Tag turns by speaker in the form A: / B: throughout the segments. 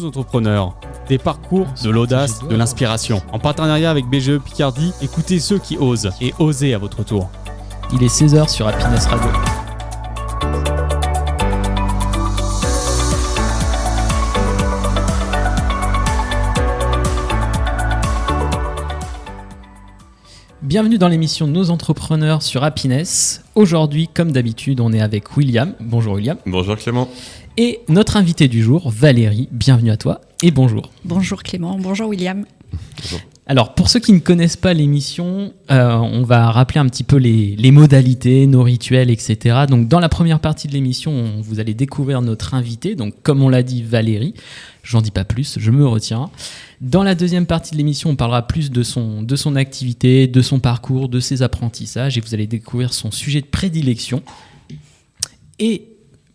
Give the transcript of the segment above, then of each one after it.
A: Nos entrepreneurs, des parcours, de l'audace, de l'inspiration. En partenariat avec BGE Picardie, écoutez ceux qui osent et osez à votre tour.
B: Il est 16h sur Happiness Radio. Bienvenue dans l'émission Nos entrepreneurs sur Happiness. Aujourd'hui, comme d'habitude, on est avec William. Bonjour William.
C: Bonjour Clément.
B: Et notre invité du jour, Valérie. Bienvenue à toi et bonjour.
D: Bonjour Clément, bonjour William.
C: Bonjour.
B: Alors, pour ceux qui ne connaissent pas l'émission, on va rappeler un petit peu les modalités, nos rituels, etc. Donc, dans la première partie de l'émission, vous allez découvrir notre invité. Donc, comme on l'a dit, Valérie. J'en dis pas plus, je me retiens. Dans la deuxième partie de l'émission, on parlera plus de son activité, de son parcours, de ses apprentissages. Et vous allez découvrir son sujet de prédilection. Et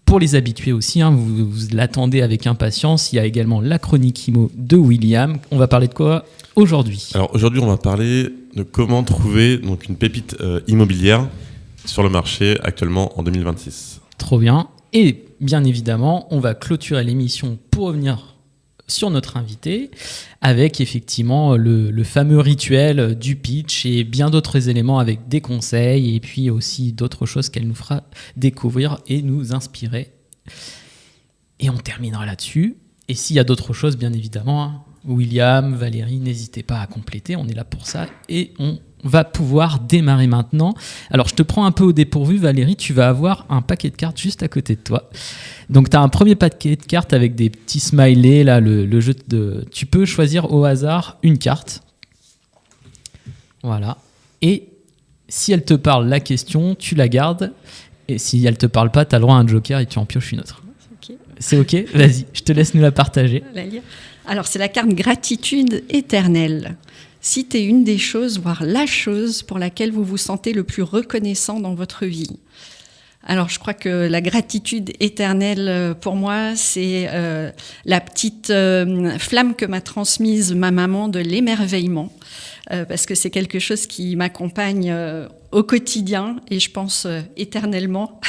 B: pour les habitués aussi, vous l'attendez avec impatience, il y a également la chronique IMO de William. On va parler de quoi aujourd'hui ?
C: Alors aujourd'hui, on va parler de comment trouver donc, une pépite immobilière sur le marché actuellement en 2026.
B: Trop bien. Et bien évidemment, on va clôturer l'émission pour revenir sur notre invité avec effectivement le fameux rituel du pitch et bien d'autres éléments avec des conseils et puis aussi d'autres choses qu'elle nous fera découvrir et nous inspirer. Et on terminera là-dessus. Et s'il y a d'autres choses, bien évidemment, William, Valérie, n'hésitez pas à compléter, on est là pour ça et on va pouvoir démarrer maintenant. Alors je te prends un peu au dépourvu Valérie, tu vas avoir un paquet de cartes juste à côté de toi. Donc tu as un premier paquet de cartes avec des petits smileys, là, le jeu de... Tu peux choisir au hasard une carte. Voilà. Et si elle te parle la question, tu la gardes. Et si elle te parle pas, tu as le droit à un joker et tu en pioches une autre. C'est OK ? Vas-y, je te laisse nous la partager.
D: Alors c'est la carte gratitude éternelle. Citez une des choses, voire la chose pour laquelle vous vous sentez le plus reconnaissant dans votre vie. Alors, je crois que la gratitude éternelle, pour moi, c'est la petite flamme que m'a transmise ma maman de l'émerveillement, parce que c'est quelque chose qui m'accompagne au quotidien et je pense éternellement.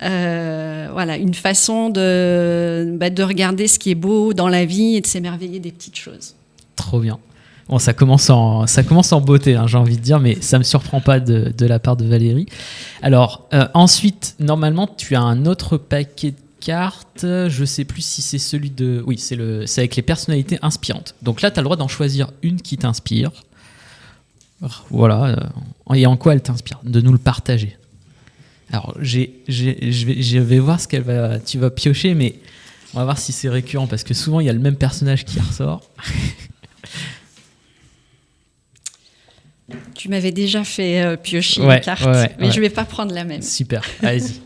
D: Voilà, une façon de regarder ce qui est beau dans la vie et de s'émerveiller des petites choses.
B: Trop bien. Bon, ça commence en beauté, j'ai envie de dire, mais ça ne me surprend pas de la part de Valérie. Alors, ensuite, normalement, tu as un autre paquet de cartes. Je ne sais plus si c'est celui de... Oui, c'est avec les personnalités inspirantes. Donc là, tu as le droit d'en choisir une qui t'inspire. Voilà. Et en quoi elle t'inspire ? De nous le partager. Alors, je vais voir ce tu vas piocher, mais on va voir si c'est récurrent, parce que souvent, il y a le même personnage qui ressort.
D: Tu m'avais déjà fait piocher une carte, mais je ne vais pas prendre la même.
B: Super, allez-y.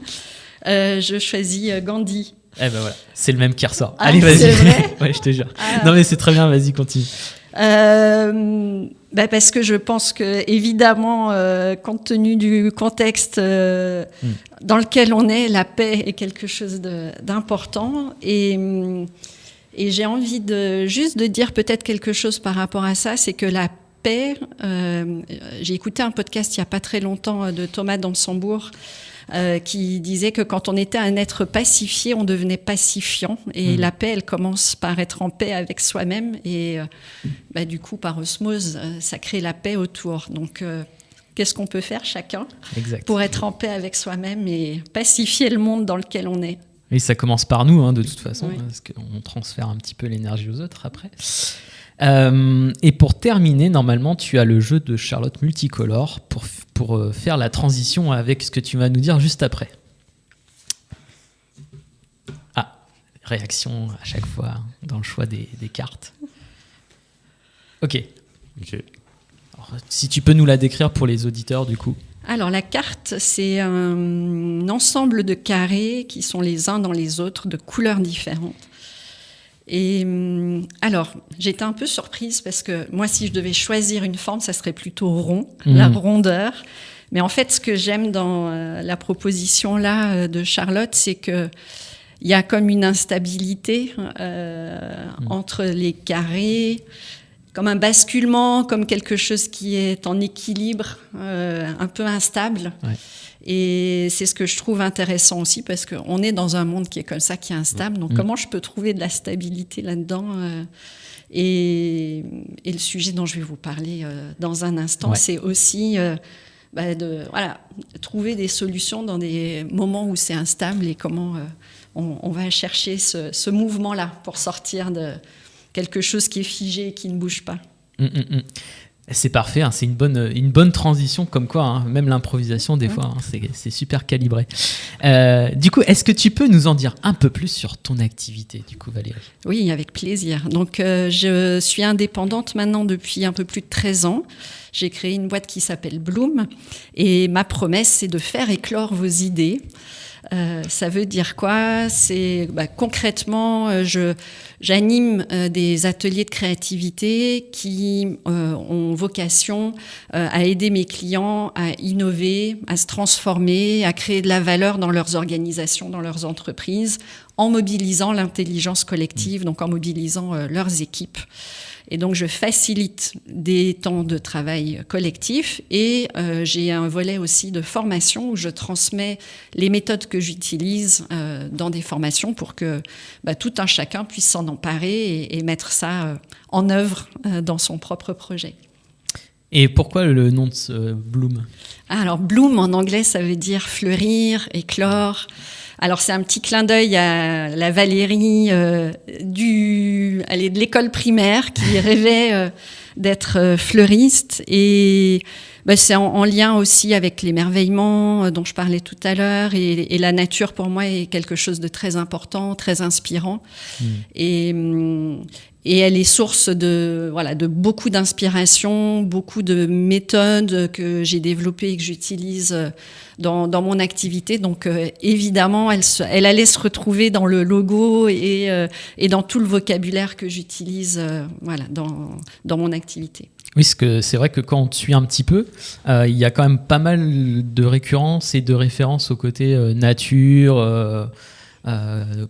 D: Je choisis Gandhi.
B: Eh ben voilà, c'est le même qui ressort.
D: Ah,
B: allez, vas-y.
D: C'est vrai ?
B: Ouais, je te jure. Non mais c'est très bien, vas-y, continue.
D: Parce que je pense que, évidemment, compte tenu du contexte dans lequel on est, la paix est quelque chose d'important. Et j'ai envie juste de dire peut-être quelque chose par rapport à ça, c'est que la paix, j'ai écouté un podcast il n'y a pas très longtemps de Thomas Dansembourg qui disait que quand on était un être pacifié, on devenait pacifiant. Et la paix, elle commence par être en paix avec soi-même. Et du coup, par osmose, ça crée la paix autour. Donc, qu'est-ce qu'on peut faire chacun pour être en paix avec soi-même et pacifier le monde dans lequel on est ?
B: Et ça commence par nous, de toute façon,
D: Oui.
B: parce qu'on transfère un petit peu l'énergie aux autres après. Et pour terminer, normalement, tu as le jeu de Charlotte Multicolore pour faire la transition avec ce que tu vas nous dire juste après. Ah, réaction à chaque fois dans le choix des cartes. Ok. Alors, si tu peux nous la décrire pour les auditeurs, du coup.
D: Alors, la carte, c'est un ensemble de carrés qui sont les uns dans les autres, de couleurs différentes. Et alors, j'étais un peu surprise parce que moi, si je devais choisir une forme, ça serait plutôt rond, la rondeur. Mais en fait, ce que j'aime dans la proposition là de Charlotte, c'est que il y a comme une instabilité entre les carrés, comme un basculement, comme quelque chose qui est en équilibre, un peu instable.
B: Ouais.
D: Et c'est ce que je trouve intéressant aussi, parce qu'on est dans un monde qui est comme ça, qui est instable. Donc, comment je peux trouver de la stabilité là-dedans et le sujet dont je vais vous parler dans un instant, c'est aussi trouver des solutions dans des moments où c'est instable et comment on va chercher ce mouvement-là pour sortir de quelque chose qui est figé et qui ne bouge pas.
B: C'est parfait, c'est une bonne transition, comme quoi, même l'improvisation, des fois, c'est super calibré. Du coup, est-ce que tu peux nous en dire un peu plus sur ton activité, du coup, Valérie ?
D: Oui, avec plaisir. Donc, je suis indépendante maintenant depuis un peu plus de 13 ans. J'ai créé une boîte qui s'appelle Bloom, et ma promesse, c'est de faire éclore vos idées. Ça veut dire quoi ? C'est concrètement, j'anime des ateliers de créativité qui ont vocation à aider mes clients à innover, à se transformer, à créer de la valeur dans leurs organisations, dans leurs entreprises, en mobilisant l'intelligence collective, donc en mobilisant leurs équipes. Et donc, je facilite des temps de travail collectif et j'ai un volet aussi de formation où je transmets les méthodes que j'utilise dans des formations pour que tout un chacun puisse s'en emparer et mettre ça en œuvre dans son propre projet.
B: Et pourquoi le nom de Bloom ?
D: Alors, Bloom, en anglais, ça veut dire fleurir, éclore. Alors, c'est un petit clin d'œil à la Valérie de l'école primaire qui rêvait d'être fleuriste. Et c'est en lien aussi avec l'émerveillement dont je parlais tout à l'heure. Et la nature, pour moi, est quelque chose de très important, très inspirant. Et elle est source de beaucoup d'inspiration, beaucoup de méthodes que j'ai développées et que j'utilise dans mon activité. Donc évidemment, elle allait se retrouver dans le logo et dans tout le vocabulaire que j'utilise dans mon activité.
B: Oui, parce que c'est vrai que quand on te suit un petit peu, il y a quand même pas mal de récurrences et de références au côté nature,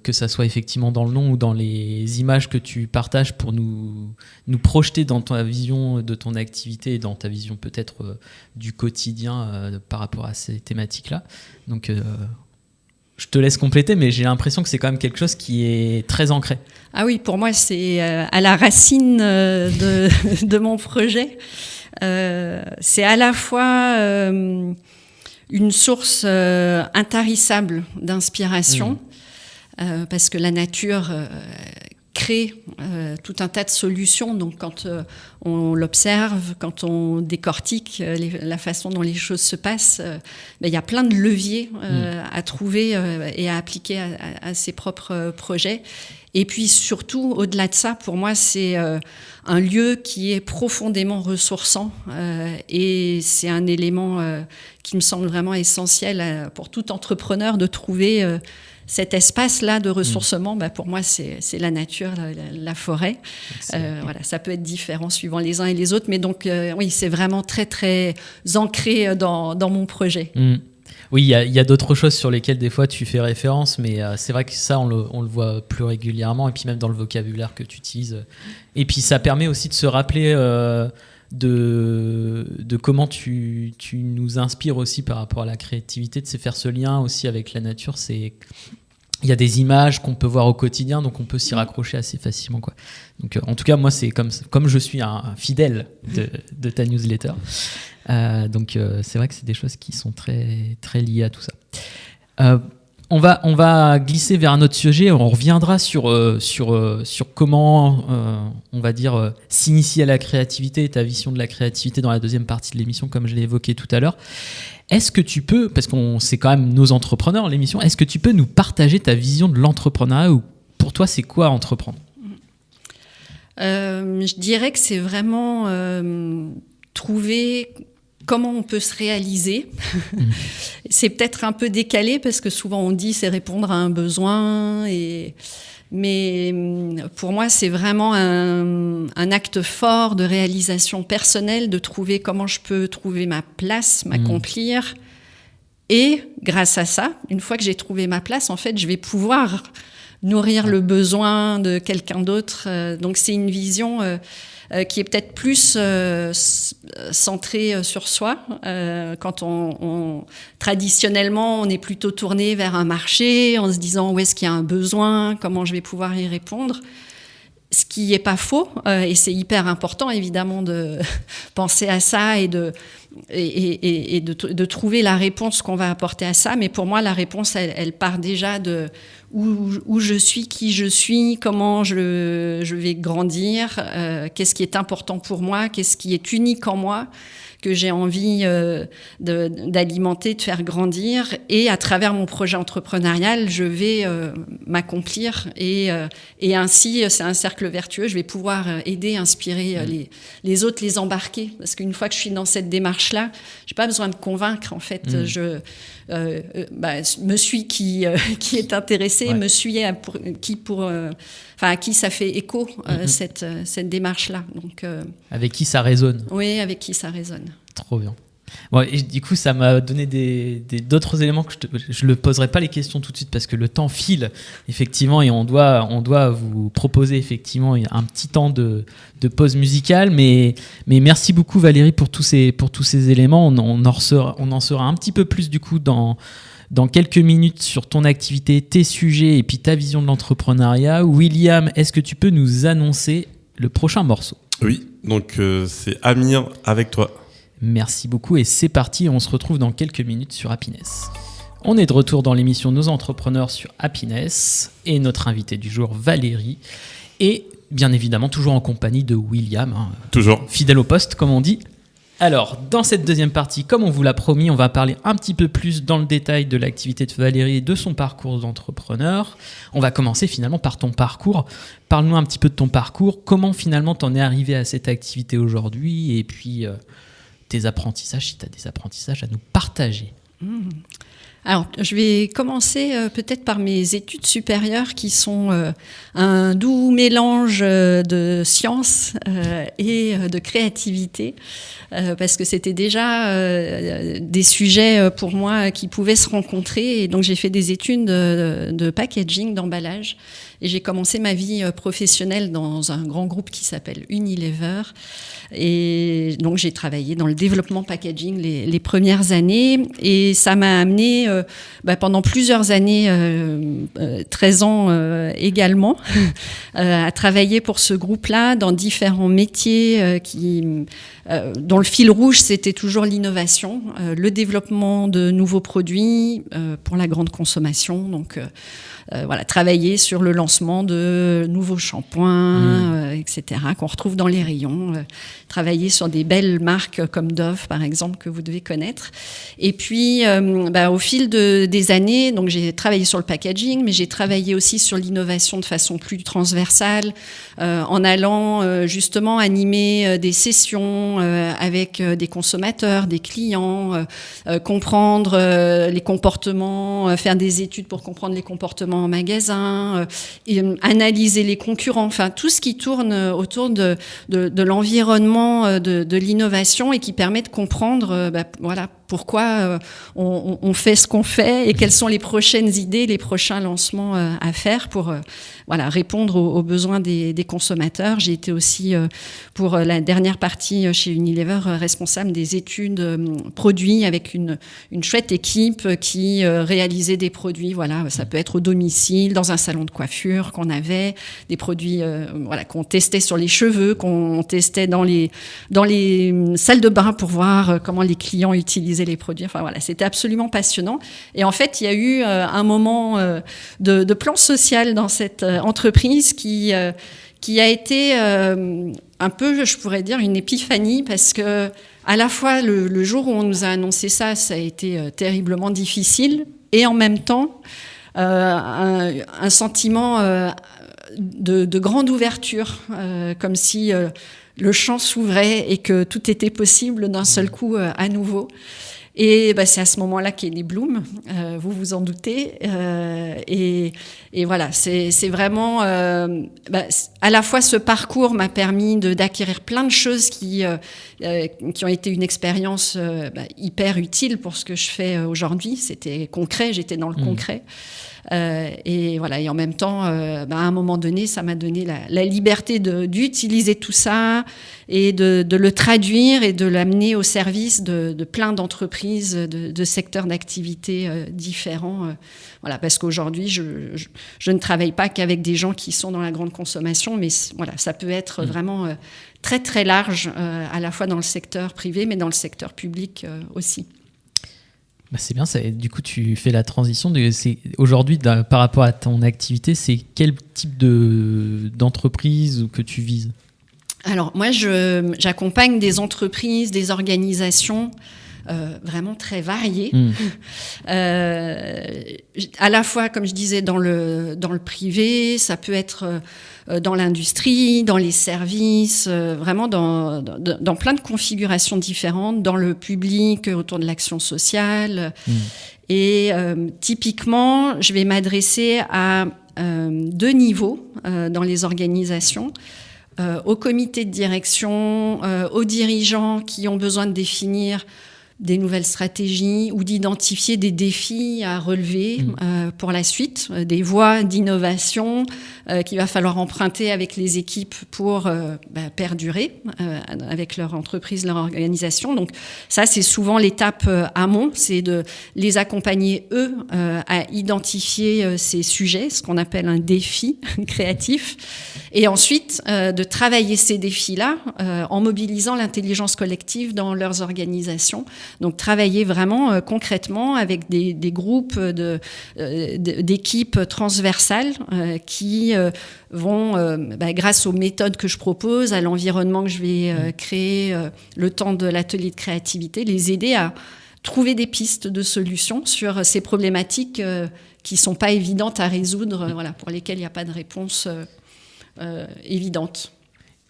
B: que ça soit effectivement dans le nom ou dans les images que tu partages pour nous projeter dans ta vision de ton activité et dans ta vision peut-être du quotidien par rapport à ces thématiques-là. Donc, je te laisse compléter, mais j'ai l'impression que c'est quand même quelque chose qui est très ancré.
D: Ah oui, pour moi, c'est à la racine de mon projet. C'est à la fois une source intarissable d'inspiration, parce que la nature crée tout un tas de solutions. Donc, quand on l'observe, quand on décortique la façon dont les choses se passent, il y a plein de leviers à trouver et à appliquer à ses propres projets. Et puis surtout, au-delà de ça, pour moi, c'est un lieu qui est profondément ressourçant et c'est un élément qui me semble vraiment essentiel pour tout entrepreneur de trouver cet espace-là de ressourcement. Pour moi, c'est la nature, la forêt. Ça peut être différent suivant les uns et les autres, mais donc oui, c'est vraiment très, très ancré dans mon projet.
B: Oui, il y a d'autres choses sur lesquelles des fois tu fais référence, mais c'est vrai que ça, on le voit plus régulièrement, et puis même dans le vocabulaire que tu utilises. Et puis ça permet aussi de se rappeler de comment tu nous inspires aussi par rapport à la créativité, de se faire ce lien aussi avec la nature. Il y a des images qu'on peut voir au quotidien, donc on peut s'y raccrocher assez facilement, quoi. Donc, en tout cas, moi, c'est comme je suis un fidèle de ta newsletter. Donc, c'est vrai que c'est des choses qui sont très, très liées à tout ça. On va glisser vers un autre sujet. On reviendra sur comment, on va dire, s'initier à la créativité et ta vision de la créativité dans la deuxième partie de l'émission, comme je l'ai évoqué tout à l'heure. Est-ce que tu peux, parce qu'on c'est quand même nos entrepreneurs l'émission, est-ce que tu peux nous partager ta vision de l'entrepreneuriat, ou pour toi c'est quoi entreprendre ?
D: Je dirais que c'est vraiment trouver comment on peut se réaliser. C'est peut-être un peu décalé parce que souvent on dit c'est répondre à un besoin, mais pour moi c'est vraiment un acte fort de réalisation personnelle, de trouver comment je peux trouver ma place, m'accomplir Et grâce à ça, une fois que j'ai trouvé ma place, en fait, je vais pouvoir nourrir le besoin de quelqu'un d'autre. Donc c'est une vision qui est peut-être plus centrée sur soi. Quand traditionnellement, on est plutôt tourné vers un marché en se disant où est-ce qu'il y a un besoin, comment je vais pouvoir y répondre. Ce qui n'est pas faux, et c'est hyper important évidemment de penser à ça et de trouver la réponse qu'on va apporter à ça. Mais pour moi, la réponse, elle part déjà de où je suis, qui je suis, comment je vais grandir, qu'est-ce qui est important pour moi, qu'est-ce qui est unique en moi, que j'ai envie d'alimenter, de faire grandir. Et à travers mon projet entrepreneurial, je vais m'accomplir. Et ainsi, c'est un cercle vertueux. Je vais pouvoir aider, inspirer les autres, les embarquer. Parce qu'une fois que je suis dans cette démarche-là, je n'ai pas besoin de convaincre. En fait, me suis qui est intéressé, me suis à qui ça fait écho, cette démarche-là. Donc,
B: avec qui ça résonne.
D: Oui, avec qui ça résonne.
B: Trop bien. Bon, et du coup, ça m'a donné d'autres éléments que je ne poserai pas les questions tout de suite parce que le temps file, effectivement, et on doit vous proposer effectivement un petit temps de pause musicale. Mais merci beaucoup Valérie pour tous ces éléments. On en saura un petit peu plus du coup dans quelques minutes sur ton activité, tes sujets et puis ta vision de l'entrepreneuriat. William, est-ce que tu peux nous annoncer le prochain morceau ?
C: Oui, donc c'est Amir avec toi.
B: Merci beaucoup et c'est parti, on se retrouve dans quelques minutes sur Happiness. On est de retour dans l'émission Nos Entrepreneurs sur Happiness et notre invité du jour Valérie et bien évidemment toujours en compagnie de William,
C: toujours
B: fidèle au poste comme on dit. Alors dans cette deuxième partie, comme on vous l'a promis, on va parler un petit peu plus dans le détail de l'activité de Valérie et de son parcours d'entrepreneur. On va commencer finalement par ton parcours. Parle-nous un petit peu de ton parcours, comment finalement t'en es arrivé à cette activité aujourd'hui et puis tes apprentissages, si tu as des apprentissages à nous partager.
D: Alors, je vais commencer peut-être par mes études supérieures qui sont un doux mélange de science et de créativité parce que c'était déjà des sujets pour moi qui pouvaient se rencontrer et donc j'ai fait des études de packaging, d'emballage et j'ai commencé ma vie professionnelle dans un grand groupe qui s'appelle Unilever et donc j'ai travaillé dans le développement packaging les premières années et ça m'a amené pendant plusieurs années, 13 ans également, à travailler pour ce groupe-là dans différents métiers dont le fil rouge, c'était toujours l'innovation, le développement de nouveaux produits pour la grande consommation. Donc, travailler sur le lancement de nouveaux shampoings, etc., qu'on retrouve dans les rayons. Travailler sur des belles marques comme Dove, par exemple, que vous devez connaître. Et puis, au fil des années, donc j'ai travaillé sur le packaging, mais j'ai travaillé aussi sur l'innovation de façon plus transversale, en allant justement animer des sessions avec des consommateurs, des clients, comprendre les comportements, faire des études pour comprendre les comportements en magasin, analyser les concurrents, enfin tout ce qui tourne autour de l'environnement de l'innovation et qui permet de comprendre pourquoi on fait ce qu'on fait et quelles sont les prochaines idées, les prochains lancements à faire pour répondre aux besoins des consommateurs. J'ai été aussi, pour la dernière partie chez Unilever, responsable des études produits avec une chouette équipe qui réalisait des produits. Voilà, ça peut être au domicile, dans un salon de coiffure qu'on avait, des produits qu'on testait sur les cheveux, qu'on testait dans les salles de bain pour voir comment les clients utilisaient les produits. Enfin voilà, c'était absolument passionnant. Et en fait, il y a eu un moment de plan social dans cette entreprise qui a été un peu, je pourrais dire, une épiphanie parce que à la fois le jour où on nous a annoncé ça a été terriblement difficile et en même temps un sentiment de grande ouverture, comme si le champ s'ouvrait et que tout était possible d'un seul coup à nouveau. Et c'est à ce moment-là qu'est né Bloom, vous vous en doutez. Et voilà, c'est vraiment... à la fois, ce parcours m'a permis d'acquérir plein de choses qui ont été une expérience hyper utile pour ce que je fais aujourd'hui. C'était concret, j'étais dans le concret. Et voilà, et en même temps, à un moment donné, ça m'a donné la liberté d'utiliser tout ça et de le traduire et de l'amener au service de plein d'entreprises, de secteurs d'activité différents. Voilà, parce qu'aujourd'hui, je ne travaille pas qu'avec des gens qui sont dans la grande consommation, mais voilà, ça peut être vraiment très très large, à la fois dans le secteur privé, mais dans le secteur public aussi.
B: C'est bien, du coup tu fais la transition. Aujourd'hui, par rapport à ton activité, c'est quel type d'entreprise que tu vises ?
D: Alors moi, j'accompagne des entreprises, des organisations vraiment très variées. À la fois, comme je disais, dans le privé, ça peut être dans l'industrie, dans les services, vraiment dans plein de configurations différentes, dans le public, autour de l'action sociale. Et typiquement, je vais m'adresser à 2 niveaux dans les organisations. Au comité de direction, aux dirigeants qui ont besoin de définir des nouvelles stratégies ou d'identifier des défis à relever pour la suite, des voies d'innovation qu'il va falloir emprunter avec les équipes pour perdurer avec leur entreprise, leur organisation. Donc ça, c'est souvent l'étape amont, c'est de les accompagner, eux, à identifier ces sujets, ce qu'on appelle un défi créatif, et ensuite de travailler ces défis-là en mobilisant l'intelligence collective dans leurs organisations. Donc travailler vraiment concrètement avec des groupes d'équipes transversales qui vont, grâce aux méthodes que je propose, à l'environnement que je vais créer le temps de l'atelier de créativité, les aider à trouver des pistes de solutions sur ces problématiques qui ne sont pas évidentes à résoudre, pour lesquelles il n'y a pas de réponse évidente.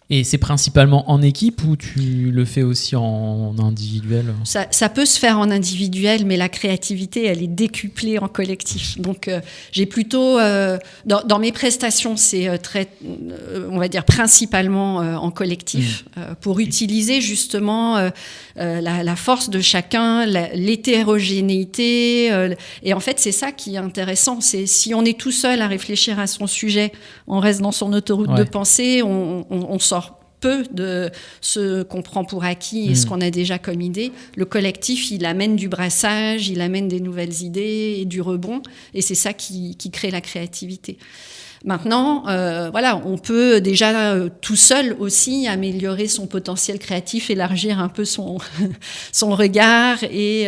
B: Et c'est principalement en équipe ou tu le fais aussi en individuel ?
D: Ça peut se faire en individuel, mais la créativité, elle est décuplée en collectif. Donc, j'ai plutôt... dans mes prestations, c'est très, on va dire, principalement en collectif, pour utiliser justement la force de chacun, l'hétérogénéité. Et en fait, c'est ça qui est intéressant. C'est si on est tout seul à réfléchir à son sujet, on reste dans son autoroute de pensée, on sort peu de ce qu'on prend pour acquis et ce qu'on a déjà comme idée. Le collectif, il amène du brassage, il amène des nouvelles idées et du rebond, et c'est ça qui crée la créativité. Maintenant, on peut déjà tout seul aussi améliorer son potentiel créatif, élargir un peu son regard et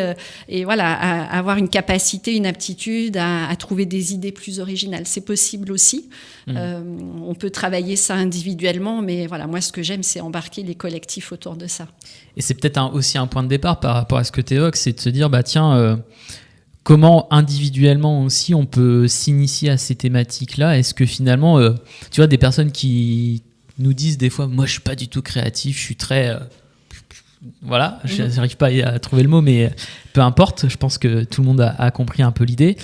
D: avoir une capacité, une aptitude à trouver des idées plus originales. C'est possible aussi. On peut travailler ça individuellement, mais moi, ce que j'aime, c'est embarquer les collectifs autour de ça.
B: Et c'est peut-être aussi un point de départ par rapport à ce que tu évoques, c'est de se dire, comment individuellement aussi on peut s'initier à ces thématiques-là ? Est-ce que finalement, tu vois, des personnes qui nous disent des fois, moi je suis pas du tout créatif, je suis très... je n'arrive pas à trouver le mot, mais peu importe, je pense que tout le monde a compris un peu l'idée.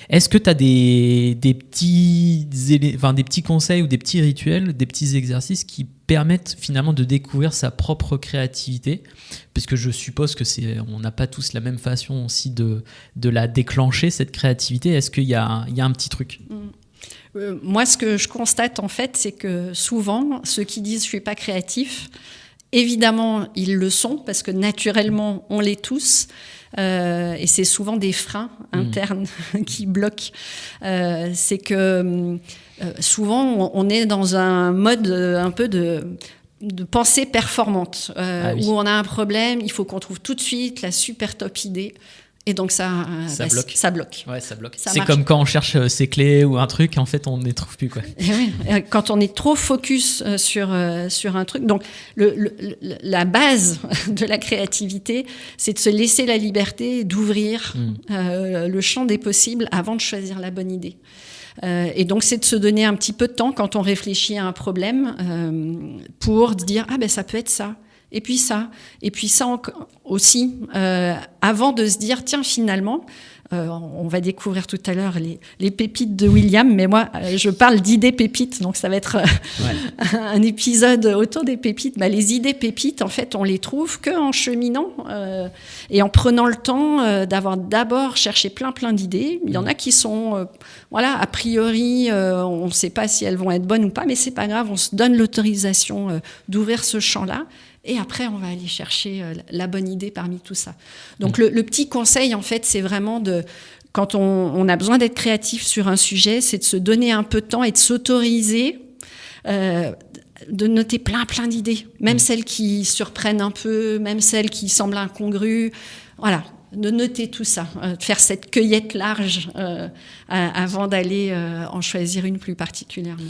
B: Est-ce que tu as des petits conseils ou des petits rituels, des petits exercices qui permettent finalement de découvrir sa propre créativité ? Parce que je suppose que on n'a pas tous la même façon aussi de la déclencher, cette créativité. Est-ce qu'il y a un petit truc ?
D: Moi, ce que je constate en fait, c'est que souvent, ceux qui disent « je suis pas créatif », évidemment, ils le sont parce que naturellement, on l'est tous. Et c'est souvent des freins internes qui bloquent. C'est que souvent, on est dans un mode un peu de pensée performante, où on a un problème, il faut qu'on trouve tout de suite la super top idée. Et donc ça bloque. Ça bloque.
B: Ouais, ça bloque.
D: Ça
B: c'est
D: marche.
B: Comme quand on cherche ses clés ou un truc, en fait, on ne les trouve plus, quoi.
D: Quand on est trop focus sur un truc. Donc, la base de la créativité, c'est de se laisser la liberté d'ouvrir le champ des possibles avant de choisir la bonne idée. Et donc, c'est de se donner un petit peu de temps quand on réfléchit à un problème pour dire « Ah, ça peut être ça ». et puis ça aussi, avant de se dire, tiens, finalement, on va découvrir tout à l'heure les pépites de William, mais moi, je parle d'idées pépites, donc ça va être un épisode autour des pépites. Les idées pépites, en fait, on les trouve qu'en cheminant et en prenant le temps d'avoir d'abord cherché plein d'idées. Il y en a qui sont, a priori, on ne sait pas si elles vont être bonnes ou pas, mais c'est pas grave, on se donne l'autorisation d'ouvrir ce champ-là. Et après, on va aller chercher la bonne idée parmi tout ça. Donc, le petit conseil, en fait, c'est vraiment quand on a besoin d'être créatif sur un sujet, c'est de se donner un peu de temps et de s'autoriser, de noter plein d'idées, même celles qui surprennent un peu, même celles qui semblent incongrues. Voilà, de noter tout ça, de faire cette cueillette large avant d'aller en choisir une plus particulièrement.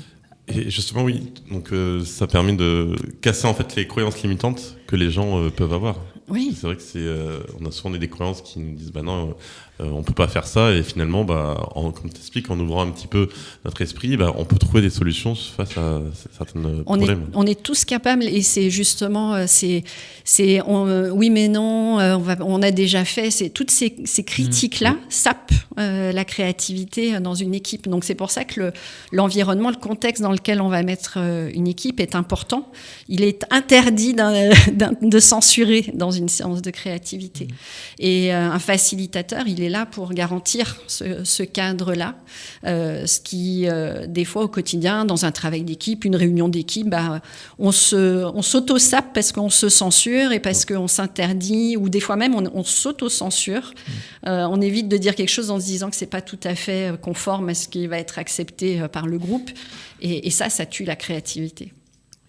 C: Et justement, oui, donc ça permet de casser en fait les croyances limitantes que les gens peuvent avoir.
D: Oui.
C: C'est vrai que on a souvent des croyances qui nous disent non, on peut pas faire ça, et finalement, comme tu expliques, en ouvrant un petit peu notre esprit, on peut trouver des solutions face à certains problèmes.
D: On est tous capables, et c'est justement, oui mais non, on a déjà fait, toutes ces critiques-là sapent la créativité dans une équipe. Donc c'est pour ça que l'environnement, le contexte dans lequel on va mettre une équipe est important. Il est interdit de censurer dans une séance de créativité. Et un facilitateur, il est là pour garantir ce cadre-là, ce qui, des fois au quotidien, dans un travail d'équipe, une réunion d'équipe, on s'auto-sape parce qu'on se censure et parce qu'on s'interdit, ou des fois même on s'auto-censure. On évite de dire quelque chose en se disant que c'est pas tout à fait conforme à ce qui va être accepté par le groupe, et ça tue la créativité.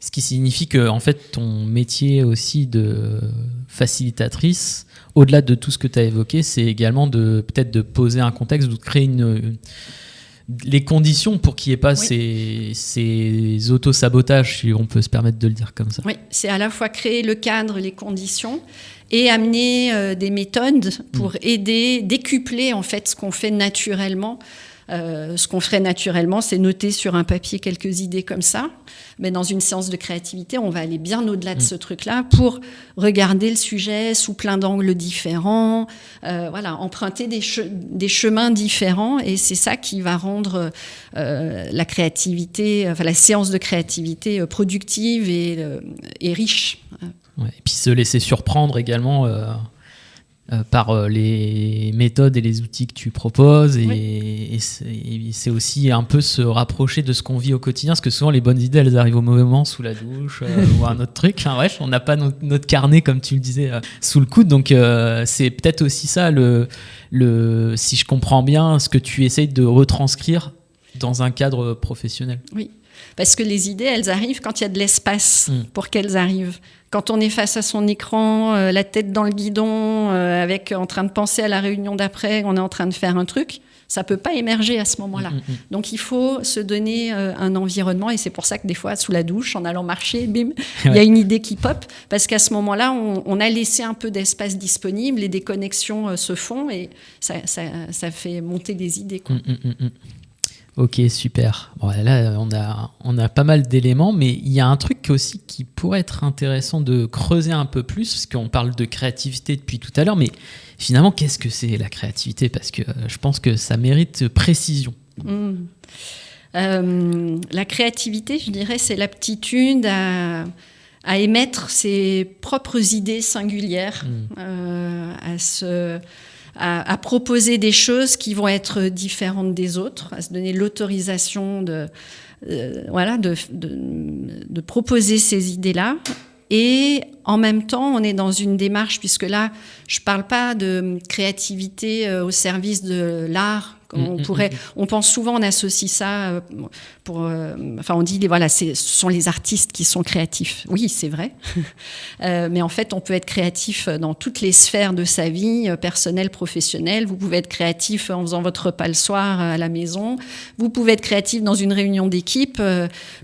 B: Ce qui signifie que en fait, ton métier aussi de facilitatrice, au-delà de tout ce que tu as évoqué, c'est également peut-être de poser un contexte, ou de créer les conditions pour qu'il n'y ait pas ces auto-sabotages, si on peut se permettre de le dire comme ça.
D: Oui, c'est à la fois créer le cadre, les conditions, et amener des méthodes pour aider, décupler en fait ce qu'on fait naturellement. Ce qu'on ferait naturellement, c'est noter sur un papier quelques idées comme ça. Mais dans une séance de créativité, on va aller bien au-delà de ce truc-là pour regarder le sujet sous plein d'angles différents, emprunter des chemins différents. Et c'est ça qui va rendre la créativité, la séance de créativité productive et riche.
B: Ouais, et puis se laisser surprendre également par les méthodes et les outils que tu proposes, et c'est aussi un peu se rapprocher de ce qu'on vit au quotidien, parce que souvent les bonnes idées elles arrivent au mauvais moment, sous la douche ou un autre truc, on n'a pas notre carnet comme tu le disais sous le coude, donc c'est peut-être aussi ça si je comprends bien ce que tu essayes de retranscrire dans un cadre professionnel.
D: Oui, parce que les idées elles arrivent quand il y a de l'espace pour qu'elles arrivent. Quand on est face à son écran, la tête dans le guidon, en train de penser à la réunion d'après, on est en train de faire un truc, ça ne peut pas émerger à ce moment-là. Donc il faut se donner un environnement, et c'est pour ça que des fois, sous la douche, en allant marcher, bim, il y a une idée qui pop, parce qu'à ce moment-là, on a laissé un peu d'espace disponible, et des connexions se font, et ça fait monter des idées, quoi.
B: Ok, super. Bon, là, on a pas mal d'éléments, mais il y a un truc aussi qui pourrait être intéressant de creuser un peu plus, parce qu'on parle de créativité depuis tout à l'heure, mais finalement, qu'est-ce que c'est la créativité ? Parce que je pense que ça mérite précision.
D: La créativité, je dirais, c'est l'aptitude à émettre ses propres idées singulières, à proposer des choses qui vont être différentes des autres, à se donner l'autorisation de proposer ces idées-là. Et en même temps, on est dans une démarche, puisque là, je ne parle pas de créativité au service de l'art. On pense souvent, on associe ça on dit ce sont les artistes qui sont créatifs. Oui, c'est vrai. Mais en fait, on peut être créatif dans toutes les sphères de sa vie, personnelle, professionnelle. Vous pouvez être créatif en faisant votre repas le soir à la maison. Vous pouvez être créatif dans une réunion d'équipe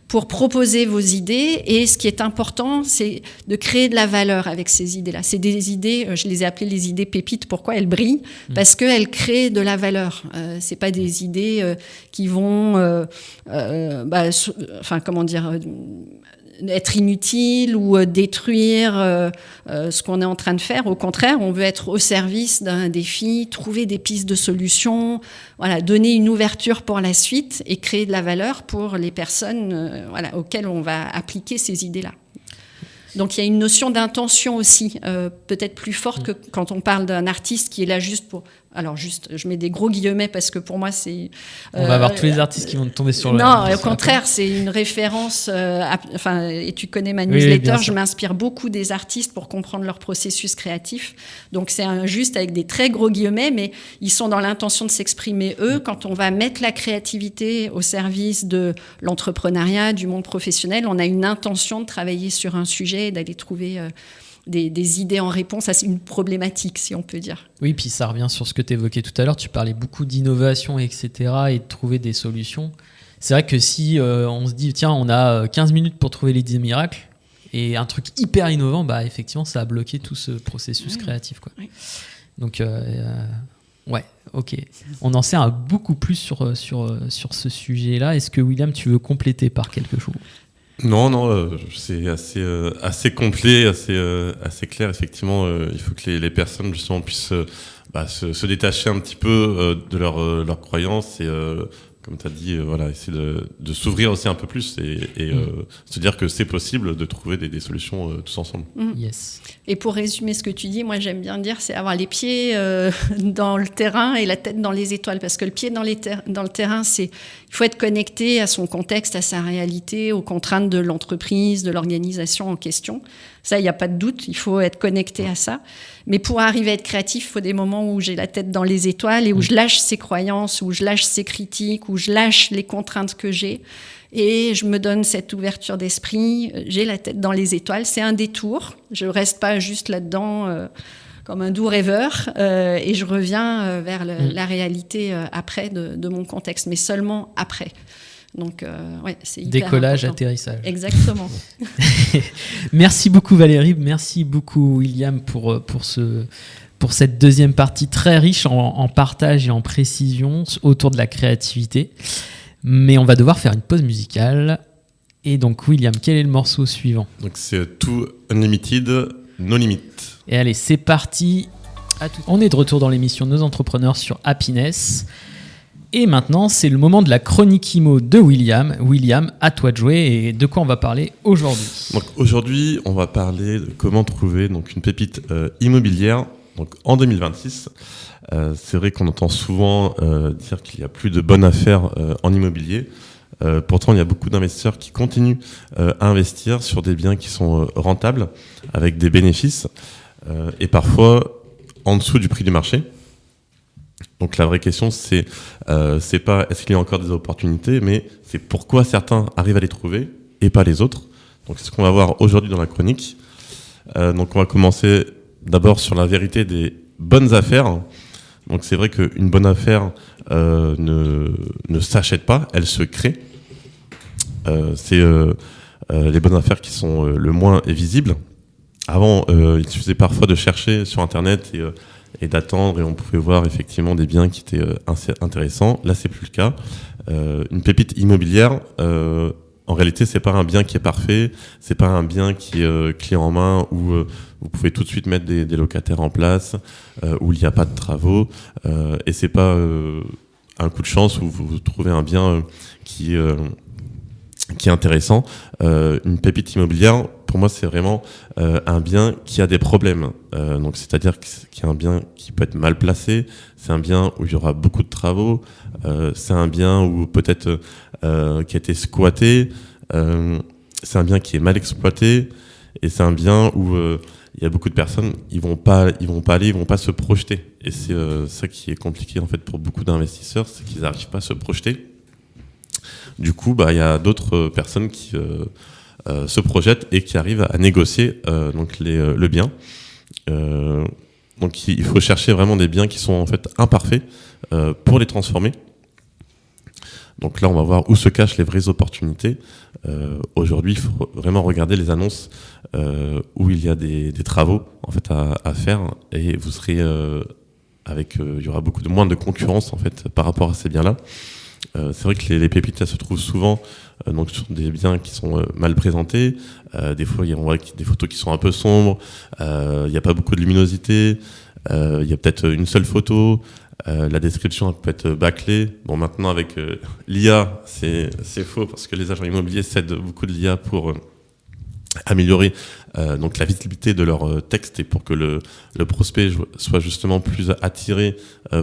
D: pour proposer vos idées. Et ce qui est important, c'est de créer de la valeur avec ces idées-là. C'est des idées, je les ai appelées les idées pépites. Pourquoi elles brillent ? Parce qu'elles créent de la valeur. C'est pas des idées qui vont être inutile ou détruire ce qu'on est en train de faire. Au contraire, on veut être au service d'un défi, trouver des pistes de solutions, voilà, donner une ouverture pour la suite et créer de la valeur pour les personnes auxquelles on va appliquer ces idées-là. Donc il y a une notion d'intention aussi, peut-être plus forte que quand on parle d'un artiste qui est là juste pour... Alors juste, je mets des gros guillemets parce que pour moi c'est...
B: On va avoir tous les artistes qui vont tomber sur le...
D: Non, au contraire, c'est une référence... et tu connais ma newsletter, je m'inspire beaucoup des artistes pour comprendre leur processus créatif. Donc c'est juste avec des très gros guillemets, mais ils sont dans l'intention de s'exprimer eux. Quand on va mettre la créativité au service de l'entrepreneuriat, du monde professionnel, on a une intention de travailler sur un sujet et d'aller trouver... Des idées en réponse à une problématique, si on peut dire.
B: Oui, puis ça revient sur ce que tu évoquais tout à l'heure. Tu parlais beaucoup d'innovation, etc., et de trouver des solutions. C'est vrai que si on se dit, tiens, on a 15 minutes pour trouver l'idée miracle, et un truc hyper innovant, bah, effectivement, ça a bloqué tout ce processus créatif, quoi. Oui. Donc, ouais, ok. On en sait beaucoup plus sur ce sujet-là. Est-ce que, William, tu veux compléter par quelque chose ?
C: Non, c'est assez complet, assez clair. Effectivement, il faut que les personnes justement puissent se détacher un petit peu de leurs croyances et, comme tu as dit, essayer de s'ouvrir aussi un peu plus et se dire que c'est possible de trouver des solutions tous ensemble.
B: Yes.
D: Et pour résumer ce que tu dis, moi j'aime bien dire, c'est avoir les pieds dans le terrain et la tête dans les étoiles. Parce que le pied dans le terrain, il faut être connecté à son contexte, à sa réalité, aux contraintes de l'entreprise, de l'organisation en question. Ça, il n'y a pas de doute, il faut être connecté à ça. Mais pour arriver à être créatif, il faut des moments où j'ai la tête dans les étoiles et où je lâche ces croyances, où je lâche ces critiques, où je lâche les contraintes que j'ai. Et je me donne cette ouverture d'esprit, j'ai la tête dans les étoiles. C'est un détour, je ne reste pas juste là-dedans comme un doux rêveur et je reviens vers la réalité après de mon contexte, mais seulement après. Donc, c'est hyper
B: décollage,
D: important.
B: Atterrissage.
D: Exactement.
B: Merci beaucoup Valérie, merci beaucoup William pour cette deuxième partie très riche en partage et en précision autour de la créativité. Mais on va devoir faire une pause musicale. Et donc William, quel est le morceau suivant ?
C: Donc c'est Too Unlimited, No Limit.
B: Et allez, c'est parti. On est de retour dans l'émission Nos Entrepreneurs sur Happiness. Et maintenant, c'est le moment de la chronique IMO de William. William, à toi de jouer. Et de quoi on va parler aujourd'hui ?
C: Donc aujourd'hui, on va parler de comment trouver donc une pépite immobilière donc en 2026. C'est vrai qu'on entend souvent dire qu'il n'y a plus de bonnes affaires en immobilier. Pourtant, il y a beaucoup d'investisseurs qui continuent à investir sur des biens qui sont rentables, avec des bénéfices, et parfois en dessous du prix du marché. Donc la vraie question, c'est pas est-ce qu'il y a encore des opportunités, mais c'est pourquoi certains arrivent à les trouver et pas les autres. Donc c'est ce qu'on va voir aujourd'hui dans la chronique. Donc on va commencer d'abord sur la vérité des bonnes affaires. Donc c'est vrai qu'une bonne affaire ne s'achète pas, elle se crée. C'est les bonnes affaires qui sont le moins visibles. Avant, il suffisait parfois de chercher sur Internet et d'attendre, et on pouvait voir effectivement des biens qui étaient intéressants. Là, c'est plus le cas. Une pépite immobilière, en réalité, c'est pas un bien qui est parfait, c'est pas un bien qui est clé en main où vous pouvez tout de suite mettre des locataires en place, où il n'y a pas de travaux, et c'est pas un coup de chance où vous trouvez un bien qui est intéressant. Une pépite immobilière, pour moi, c'est vraiment un bien qui a des problèmes. Donc, c'est-à-dire qu'il y a un bien qui peut être mal placé, c'est un bien où il y aura beaucoup de travaux, c'est un bien où peut-être qui a été squatté, c'est un bien qui est mal exploité, et c'est un bien où il y a beaucoup de personnes, ils vont pas se projeter. Et c'est ça qui est compliqué en fait pour beaucoup d'investisseurs, c'est qu'ils n'arrivent pas à se projeter. Du coup, il y a d'autres personnes qui se projettent et qui arrivent à négocier donc le bien. Donc il faut chercher vraiment des biens qui sont en fait imparfaits pour les transformer. Donc là, on va voir où se cachent les vraies opportunités. Aujourd'hui, il faut vraiment regarder les annonces où il y a des travaux en fait à faire, et vous serez il y aura beaucoup moins de concurrence en fait par rapport à ces biens-là. C'est vrai que les pépites, ça se trouve souvent donc sur des biens qui sont mal présentés. Des fois, on voit des photos qui sont un peu sombres. Il n'y a pas beaucoup de luminosité. Il y a peut-être une seule photo. La description peut être bâclée. Bon, maintenant, avec l'IA, c'est faux parce que les agents immobiliers cèdent beaucoup de l'IA pour améliorer donc la visibilité de leur texte et pour que le prospect soit justement plus attiré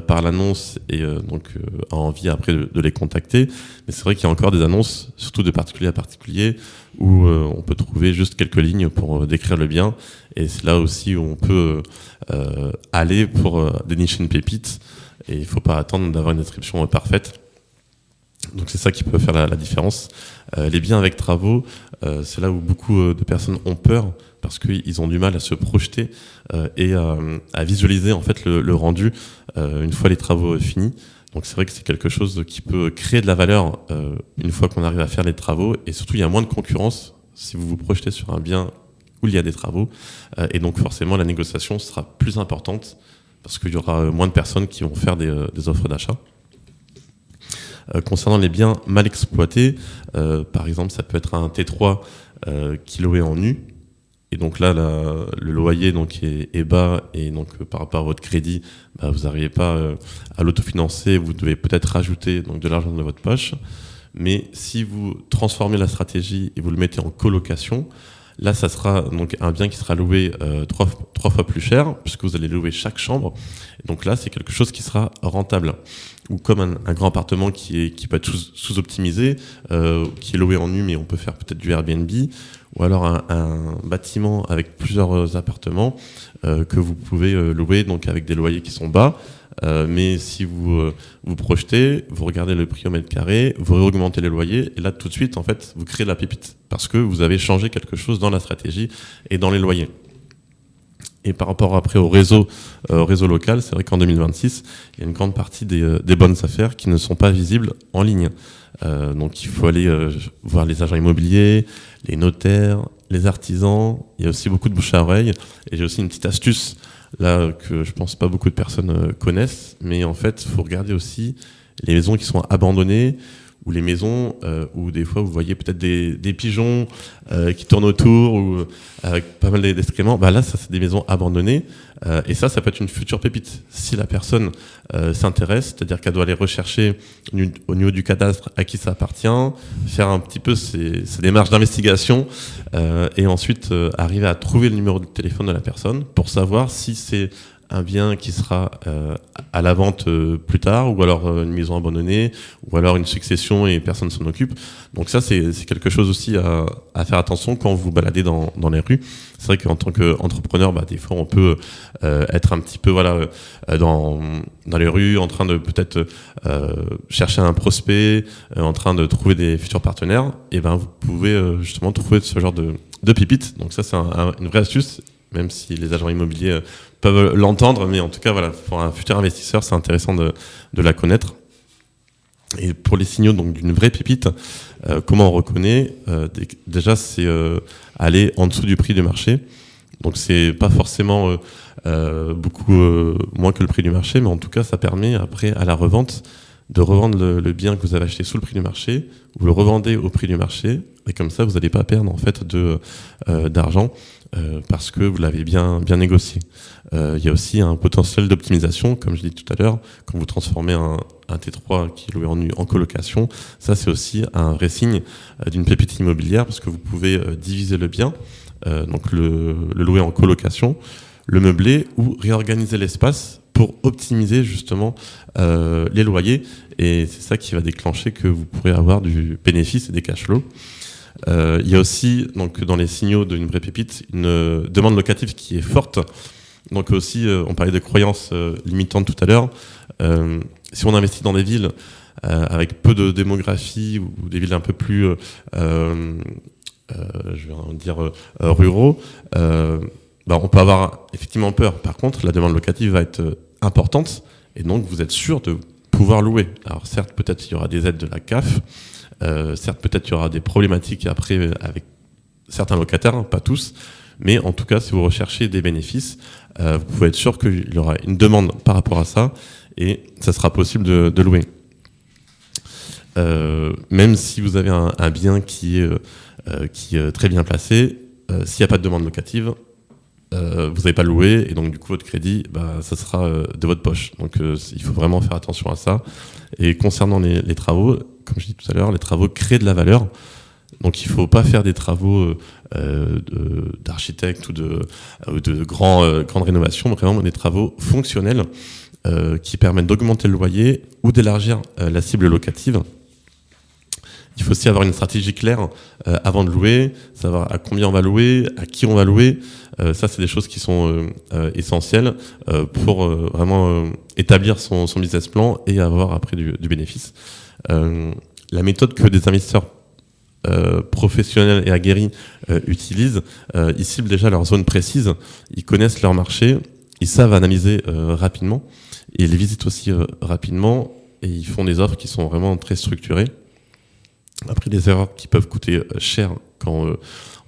C: par l'annonce et donc a envie après de les contacter. Mais c'est vrai qu'il y a encore des annonces, surtout de particulier à particulier, où on peut trouver juste quelques lignes pour décrire le bien. Et c'est là aussi où on peut aller pour dénicher une pépite. Et il ne faut pas attendre d'avoir une description parfaite. Donc c'est ça qui peut faire la différence. Les biens avec travaux, c'est là où beaucoup de personnes ont peur parce qu'ils ont du mal à se projeter et à visualiser en fait le rendu une fois les travaux finis. Donc c'est vrai que c'est quelque chose qui peut créer de la valeur une fois qu'on arrive à faire les travaux, et surtout il y a moins de concurrence si vous vous projetez sur un bien où il y a des travaux, et donc forcément la négociation sera plus importante parce qu'il y aura moins de personnes qui vont faire des offres d'achat. Concernant les biens mal exploités, par exemple, ça peut être un T3 qui est loué en nu. Et donc là, le loyer donc, est bas, et donc par rapport à votre crédit, vous n'arrivez pas à l'autofinancer, vous devez peut-être rajouter donc, de l'argent de votre poche. Mais si vous transformez la stratégie et vous le mettez en colocation, là, ça sera donc un bien qui sera loué trois fois plus cher, puisque vous allez louer chaque chambre. Et donc là, c'est quelque chose qui sera rentable. Ou comme un grand appartement qui peut être sous-optimisé, qui est loué en nu, mais on peut faire peut-être du Airbnb. Ou alors un bâtiment avec plusieurs appartements que vous pouvez louer donc avec des loyers qui sont bas. Mais si vous projetez, vous regardez le prix au mètre carré, vous augmentez les loyers, et là tout de suite en fait vous créez la pépite parce que vous avez changé quelque chose dans la stratégie et dans les loyers. Et par rapport après au réseau local, c'est vrai qu'en 2026, il y a une grande partie des bonnes affaires qui ne sont pas visibles en ligne. Donc il faut aller voir les agents immobiliers, les notaires, les artisans. Il y a aussi beaucoup de bouche à oreille. Et j'ai aussi une petite astuce là que je pense pas beaucoup de personnes connaissent, mais en fait il faut regarder aussi les maisons qui sont abandonnées, ou les maisons où des fois vous voyez peut-être des pigeons qui tournent autour, ou avec pas mal d'excréments. Là ça c'est des maisons abandonnées, et ça peut être une future pépite si la personne s'intéresse, c'est-à-dire qu'elle doit aller rechercher au niveau du cadastre à qui ça appartient, faire un petit peu ses démarches d'investigation, et ensuite arriver à trouver le numéro de téléphone de la personne pour savoir si c'est un bien qui sera à la vente plus tard, ou alors une maison abandonnée, ou alors une succession et personne ne s'en occupe. Donc ça, c'est quelque chose aussi à faire attention quand vous baladez dans les rues. C'est vrai qu'en tant qu'entrepreneur, des fois, on peut être un petit peu dans les rues, en train de peut-être chercher un prospect, en train de trouver des futurs partenaires. Et vous pouvez justement trouver ce genre de pépites. Donc ça, c'est une vraie astuce, même si les agents immobiliers peuvent l'entendre, mais en tout cas, pour un futur investisseur, c'est intéressant de la connaître. Et pour les signaux donc d'une vraie pépite, comment on reconnaît déjà, c'est aller en dessous du prix du marché. Donc c'est pas forcément beaucoup moins que le prix du marché, mais en tout cas, ça permet après à la revente de revendre le bien que vous avez acheté sous le prix du marché, vous le revendez au prix du marché, et comme ça, vous n'allez pas perdre en fait d'argent. Parce que vous l'avez bien négocié. Il y a aussi un potentiel d'optimisation, comme je l'ai dit tout à l'heure, quand vous transformez un T3 qui est loué en colocation. Ça, c'est aussi un vrai signe d'une pépite immobilière, parce que vous pouvez diviser le bien, donc le louer en colocation, le meubler ou réorganiser l'espace pour optimiser justement les loyers. Et c'est ça qui va déclencher que vous pourrez avoir du bénéfice et des cash flows. Il y a aussi donc dans les signaux d'une vraie pépite une demande locative qui est forte. Donc aussi, on parlait de croyances limitantes tout à l'heure. Si on investit dans des villes avec peu de démographie, ou des villes un peu plus, je vais en dire ruraux, on peut avoir effectivement peur. Par contre, la demande locative va être importante, et donc vous êtes sûr de pouvoir louer. Alors certes, peut-être il y aura des aides de la CAF. Certes, peut-être il y aura des problématiques après avec certains locataires, pas tous, mais en tout cas, si vous recherchez des bénéfices, vous pouvez être sûr qu'il y aura une demande par rapport à ça, et ça sera possible de louer. même si vous avez un bien qui est très bien placé, s'il n'y a pas de demande locative, vous n'avez pas loué, et donc du coup votre crédit, ça sera de votre poche. Donc il faut vraiment faire attention à ça. Et concernant les travaux, comme je dis tout à l'heure, les travaux créent de la valeur. Donc il ne faut pas faire des travaux d'architecte ou de grandes rénovations, mais vraiment des travaux fonctionnels qui permettent d'augmenter le loyer ou d'élargir la cible locative. Il faut aussi avoir une stratégie claire avant de louer, savoir à combien on va louer, à qui on va louer. Ça, c'est des choses qui sont essentielles pour vraiment établir son business plan et avoir après du bénéfice. La méthode que des investisseurs professionnels et aguerris utilisent, ils ciblent déjà leur zone précise, ils connaissent leur marché, ils savent analyser rapidement, et ils les visitent aussi rapidement, et ils font des offres qui sont vraiment très structurées. Après, les erreurs qui peuvent coûter cher quand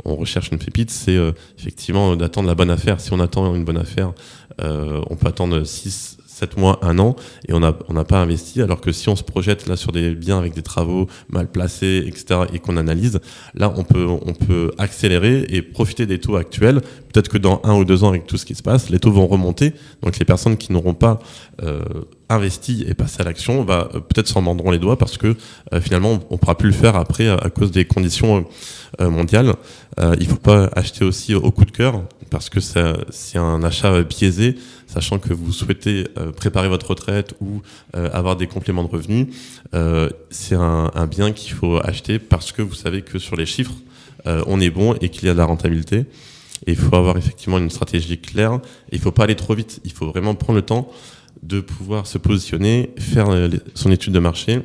C: on recherche une pépite, c'est effectivement d'attendre la bonne affaire. Si on attend une bonne affaire, on peut attendre 6, 7 mois, 1 an, et on n'a pas investi, alors que si on se projette là sur des biens avec des travaux mal placés, etc., et qu'on analyse, là on peut accélérer et profiter des taux actuels. Peut-être que dans 1 ou 2 ans, avec tout ce qui se passe, les taux vont remonter, donc les personnes qui n'auront pas investi et passé à l'action, peut-être s'en mordront les doigts, parce que finalement on ne pourra plus le faire après à cause des conditions mondiales. Il ne faut pas acheter aussi au coup de cœur, parce que c'est un achat biaisé, sachant que vous souhaitez préparer votre retraite ou avoir des compléments de revenus. C'est un bien qu'il faut acheter parce que vous savez que sur les chiffres, on est bon et qu'il y a de la rentabilité. Et il faut avoir effectivement une stratégie claire. Et il ne faut pas aller trop vite. Il faut vraiment prendre le temps de pouvoir se positionner, faire son étude de marché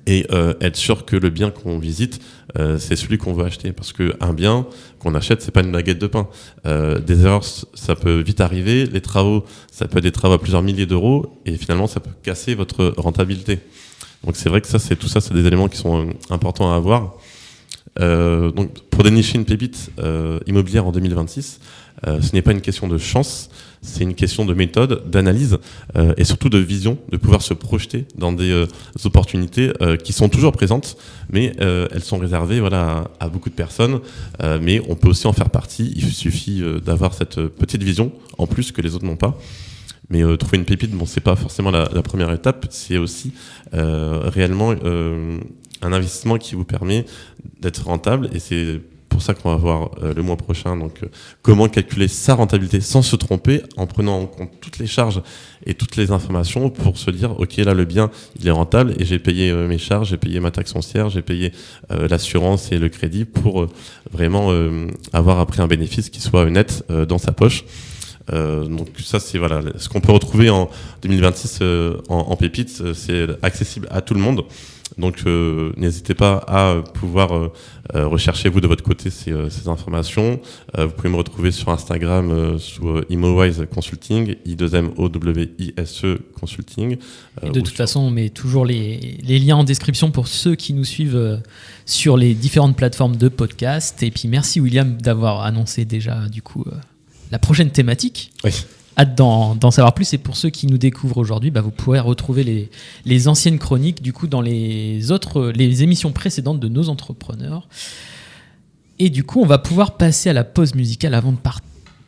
C: et être sûr que le bien qu'on visite, c'est celui qu'on veut acheter. Parce qu'un bien qu'on achète, c'est pas une baguette de pain. Des erreurs, ça peut vite arriver. Les travaux, ça peut être des travaux à plusieurs milliers d'euros, et finalement, ça peut casser votre rentabilité. Donc c'est vrai que tout ça, c'est des éléments qui sont importants à avoir. Donc pour dénicher une pépite immobilière en 2026, ce n'est pas une question de chance, c'est une question de méthode, d'analyse et surtout de vision, de pouvoir se projeter dans des opportunités qui sont toujours présentes, mais elles sont réservées à beaucoup de personnes, mais on peut aussi en faire partie. Il suffit d'avoir cette petite vision en plus que les autres n'ont pas. Mais trouver une pépite, c'est pas forcément la première étape, c'est aussi réellement un investissement qui vous permet d'être rentable, et c'est pour ça qu'on va voir le mois prochain comment calculer sa rentabilité sans se tromper, en prenant en compte toutes les charges et toutes les informations pour se dire ok, là le bien il est rentable et j'ai payé mes charges, j'ai payé ma taxe foncière, j'ai payé l'assurance et le crédit pour vraiment avoir après un bénéfice qui soit net dans sa poche. Donc ça c'est ce qu'on peut retrouver en 2026 en pépite, c'est accessible à tout le monde. Donc n'hésitez pas à pouvoir rechercher vous de votre côté ces informations. Vous pouvez me retrouver sur Instagram sous ImoWise Consulting, I2MOWISE Consulting.
B: Et de toute façon, on met toujours les liens en description pour ceux qui nous suivent sur les différentes plateformes de podcast. Et puis merci William d'avoir annoncé déjà du coup la prochaine thématique.
A: Oui.
B: Hâte d'en savoir plus, et pour ceux qui nous découvrent aujourd'hui, vous pourrez retrouver les anciennes chroniques du coup dans les émissions précédentes de nos entrepreneurs. Et du coup, on va pouvoir passer à la pause musicale avant de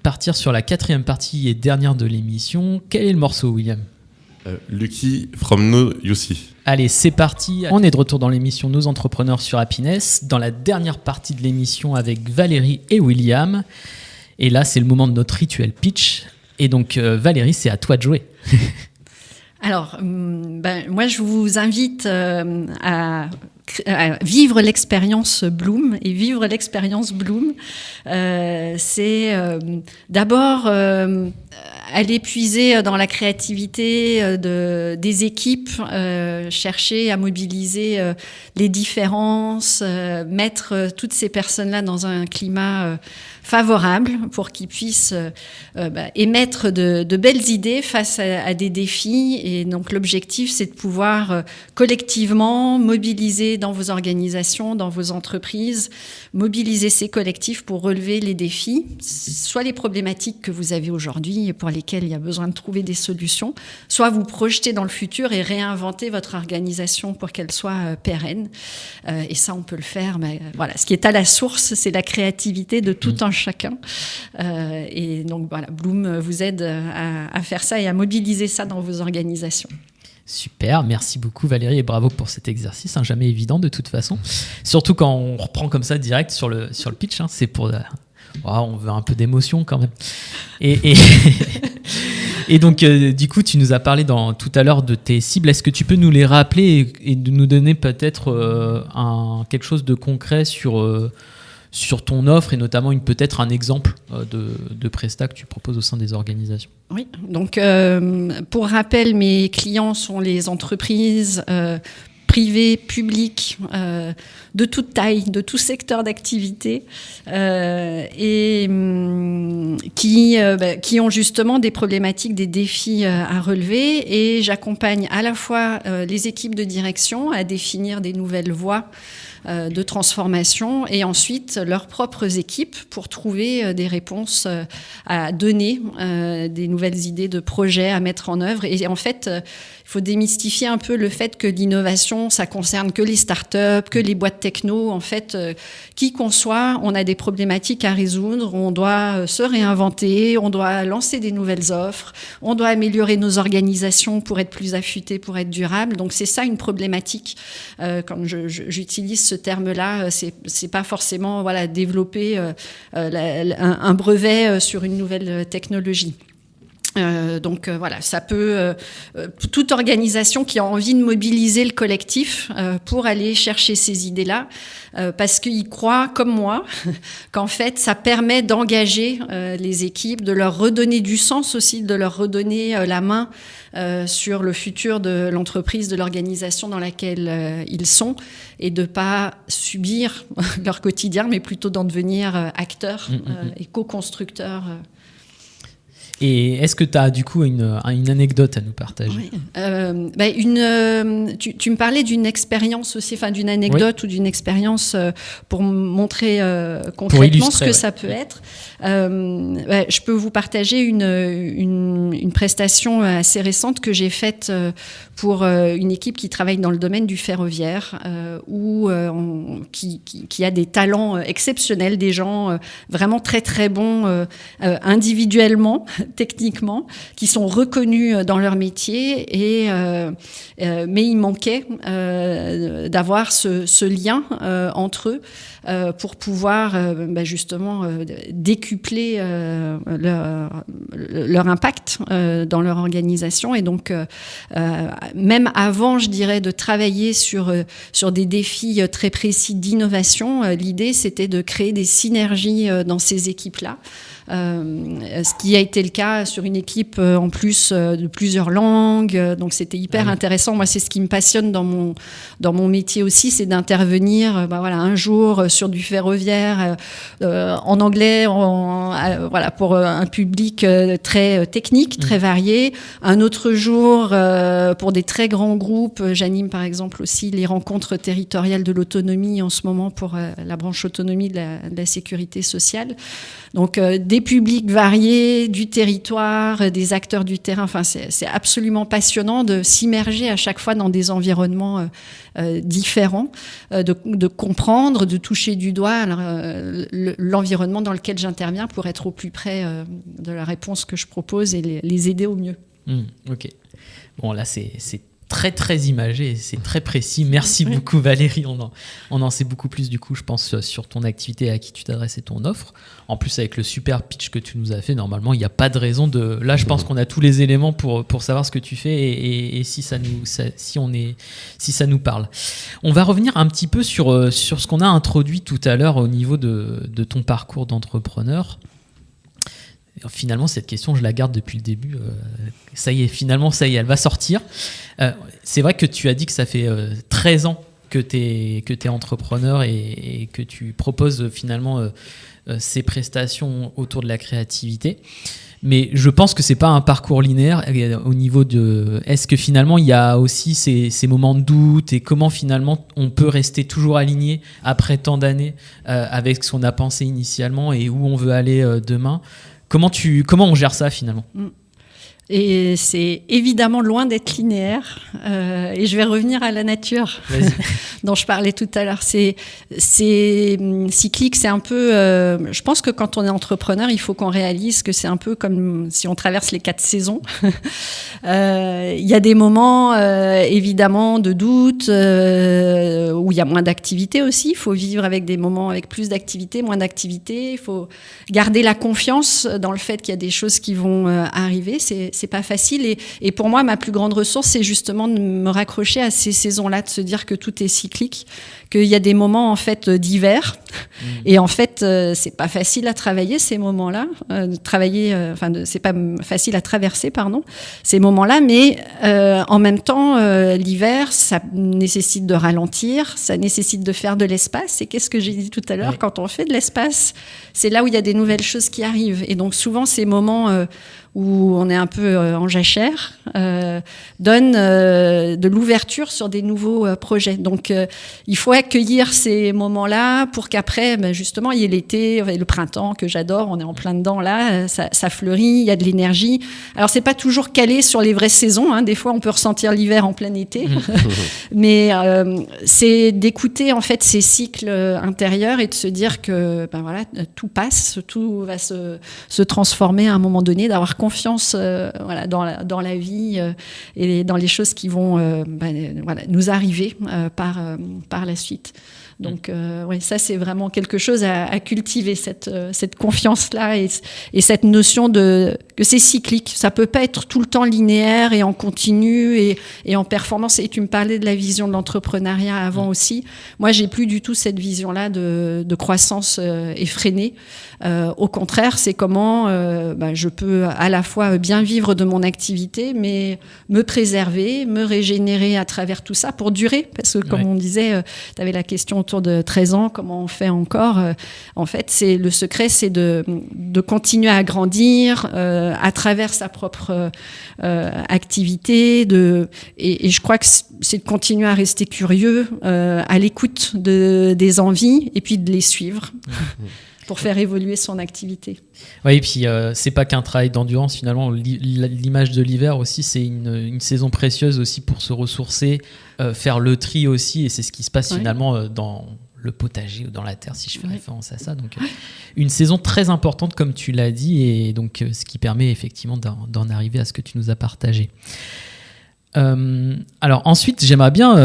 B: partir sur la 4e partie et dernière de l'émission. Quel est le morceau, William ?
C: Lucky from No You See.
B: Allez, c'est parti. On est de retour dans l'émission Nos Entrepreneurs sur Happiness, dans la dernière partie de l'émission avec Valérie et William. Et là, c'est le moment de notre rituel pitch. Et donc, Valérie, c'est à toi de jouer.
D: Alors, moi, je vous invite à vivre l'expérience Bloom. Et vivre l'expérience Bloom, c'est d'abord aller puiser dans la créativité des équipes, chercher à mobiliser les différences, mettre toutes ces personnes-là dans un climat favorable pour qu'ils puissent émettre de belles idées face à des défis. Et donc l'objectif, c'est de pouvoir collectivement mobiliser dans vos organisations, dans vos entreprises, mobiliser ces collectifs pour relever les défis, soit les problématiques que vous avez aujourd'hui, pour lesquelles il y a besoin de trouver des solutions, soit vous projeter dans le futur et réinventer votre organisation pour qu'elle soit pérenne. Et ça, on peut le faire. Mais voilà, ce qui est à la source, c'est la créativité de tout un chacun. Et donc voilà, Bloom vous aide à faire ça et à mobiliser ça dans vos organisations.
B: Super, merci beaucoup Valérie et bravo pour cet exercice, jamais évident de toute façon. Surtout quand on reprend comme ça direct sur le pitch, c'est pour... on veut un peu d'émotion quand même. Et donc, du coup, tu nous as parlé tout à l'heure de tes cibles. Est-ce que tu peux nous les rappeler et de nous donner peut-être quelque chose de concret sur ton offre et notamment peut-être un exemple de prestat que tu proposes au sein des organisations?
D: Oui, donc pour rappel, mes clients sont les entreprises privées, publiques, de toute taille, de tout secteur d'activité, et qui ont justement des problématiques, des défis à relever. Et j'accompagne à la fois les équipes de direction à définir des nouvelles voies de transformation et ensuite leurs propres équipes pour trouver des réponses à donner, des nouvelles idées de projets à mettre en œuvre. Et en fait, il faut démystifier un peu le fait que l'innovation, ça concerne que les startups, que les boîtes techno. En fait, qui qu'on soit, on a des problématiques à résoudre, on doit se réinventer, on doit lancer des nouvelles offres, on doit améliorer nos organisations pour être plus affûtés, pour être durables. Donc c'est ça une problématique. Quand j'utilise ce terme-là, c'est pas forcément développer un brevet sur une nouvelle technologie. Donc voilà, ça peut toute organisation qui a envie de mobiliser le collectif pour aller chercher ces idées-là, parce qu'ils croient comme moi qu'en fait ça permet d'engager les équipes, de leur redonner du sens aussi, de leur redonner la main sur le futur de l'entreprise, de l'organisation dans laquelle ils sont, et de pas subir leur quotidien, mais plutôt d'en devenir acteurs et co-constructeurs.
B: Et est-ce que tu as du coup une anecdote à nous partager?
D: Oui. Tu me parlais d'une expérience aussi, enfin d'une anecdote ou d'une expérience pour montrer concrètement ce que ça peut être. Je peux vous partager une prestation assez récente que j'ai faite pour une équipe qui travaille dans le domaine du ferroviaire, qui a des talents exceptionnels, des gens vraiment très très bons individuellement, techniquement, qui sont reconnus dans leur métier, mais il manquait d'avoir ce lien entre eux pour pouvoir justement décupler leur impact dans leur organisation. Et donc, même avant, je dirais, de travailler sur des défis très précis d'innovation, l'idée, c'était de créer des synergies dans ces équipes-là. Ce qui a été le cas sur une équipe en plus de plusieurs langues, donc c'était hyper intéressant. Moi, c'est ce qui me passionne dans mon métier aussi, c'est d'intervenir un jour sur du ferroviaire en anglais, pour un public très technique, très varié. Un autre jour pour des très grands groupes, j'anime par exemple aussi les rencontres territoriales de l'autonomie en ce moment pour la branche autonomie de la sécurité sociale. Donc des publics variés, du territoire, des acteurs du terrain. Enfin, c'est absolument passionnant de s'immerger à chaque fois dans des environnements différents, de comprendre, de toucher du doigt l'environnement dans lequel j'interviens pour être au plus près de la réponse que je propose et les aider au mieux.
B: Ok. Bon, là, c'est très très imagé, c'est très précis. Merci beaucoup Valérie, on en sait beaucoup plus du coup je pense sur ton activité, à qui tu t'adresses et ton offre. En plus avec le super pitch que tu nous as fait, normalement il n'y a pas de raison de... Là je pense qu'on a tous les éléments pour savoir ce que tu fais et si ça nous parle. On va revenir un petit peu sur ce qu'on a introduit tout à l'heure au niveau de ton parcours d'entrepreneur. Finalement, cette question, je la garde depuis le début. Ça y est, elle va sortir. C'est vrai que tu as dit que ça fait 13 ans que tu es entrepreneur et que tu proposes finalement ces prestations autour de la créativité. Mais je pense que c'est pas un parcours linéaire au niveau de... Est-ce que finalement, il y a aussi ces moments de doute et comment finalement on peut rester toujours aligné après tant d'années avec ce qu'on a pensé initialement et où on veut aller demain? Comment on gère ça finalement?
D: Et c'est évidemment loin d'être linéaire. Et je vais revenir à la nature dont je parlais tout à l'heure. C'est cyclique, c'est un peu... je pense que quand on est entrepreneur, il faut qu'on réalise que c'est un peu comme si on traverse les 4 saisons. Il y a des moments, évidemment, de doute, où il y a moins d'activité aussi. Il faut vivre avec des moments avec plus d'activité, moins d'activité. Il faut garder la confiance dans le fait qu'il y a des choses qui vont arriver. C'est pas facile. Et pour moi, ma plus grande ressource, c'est justement de me raccrocher à ces saisons-là, de se dire que tout est cyclique, qu'il y a des moments en fait d'hiver. Et en fait, c'est pas facile à travailler ces moments-là. C'est pas facile à traverser, ces moments-là. Mais en même temps, l'hiver, ça nécessite de ralentir, ça nécessite de faire de l'espace. Et qu'est-ce que j'ai dit tout à l'heure ? Quand on fait de l'espace, c'est là où il y a des nouvelles choses qui arrivent. Et donc souvent, ces moments où on est un peu en jachère, donne de l'ouverture sur des nouveaux projets. Donc, il faut accueillir ces moments-là pour qu'après, justement, il y ait l'été, le printemps que j'adore, on est en plein dedans là, ça fleurit, il y a de l'énergie. Alors, c'est pas toujours calé sur les vraies saisons, hein. Des fois, on peut ressentir l'hiver en plein été, mais c'est d'écouter en fait ces cycles intérieurs et de se dire que tout passe, tout va se transformer à un moment donné, d'avoir confiance dans la vie et dans les choses qui vont nous arriver par la suite. Donc ça c'est vraiment quelque chose à cultiver, cette confiance-là et cette notion que c'est cyclique. Ça peut pas être tout le temps linéaire et en continu et en performance. Et tu me parlais de la vision de l'entrepreneuriat avant aussi. Moi, j'ai plus du tout cette vision-là de croissance effrénée. Au contraire, c'est comment je peux à la fois bien vivre de mon activité, mais me préserver, me régénérer à travers tout ça pour durer. Parce que comme on disait, tu avais la question autour de 13 ans, comment on fait encore en fait, le secret, c'est de continuer à grandir à travers sa propre activité. Et je crois que c'est de continuer à rester curieux, à l'écoute des envies et puis de les suivre. Pour faire évoluer son activité.
B: Oui, et puis c'est pas qu'un travail d'endurance finalement. L'image de l'hiver aussi, c'est une saison précieuse aussi pour se ressourcer, faire le tri aussi, et c'est ce qui se passe finalement dans le potager ou dans la terre, si je fais référence à ça. Donc une saison très importante, comme tu l'as dit, et donc ce qui permet effectivement d'en arriver à ce que tu nous as partagé. Alors ensuite, j'aimerais bien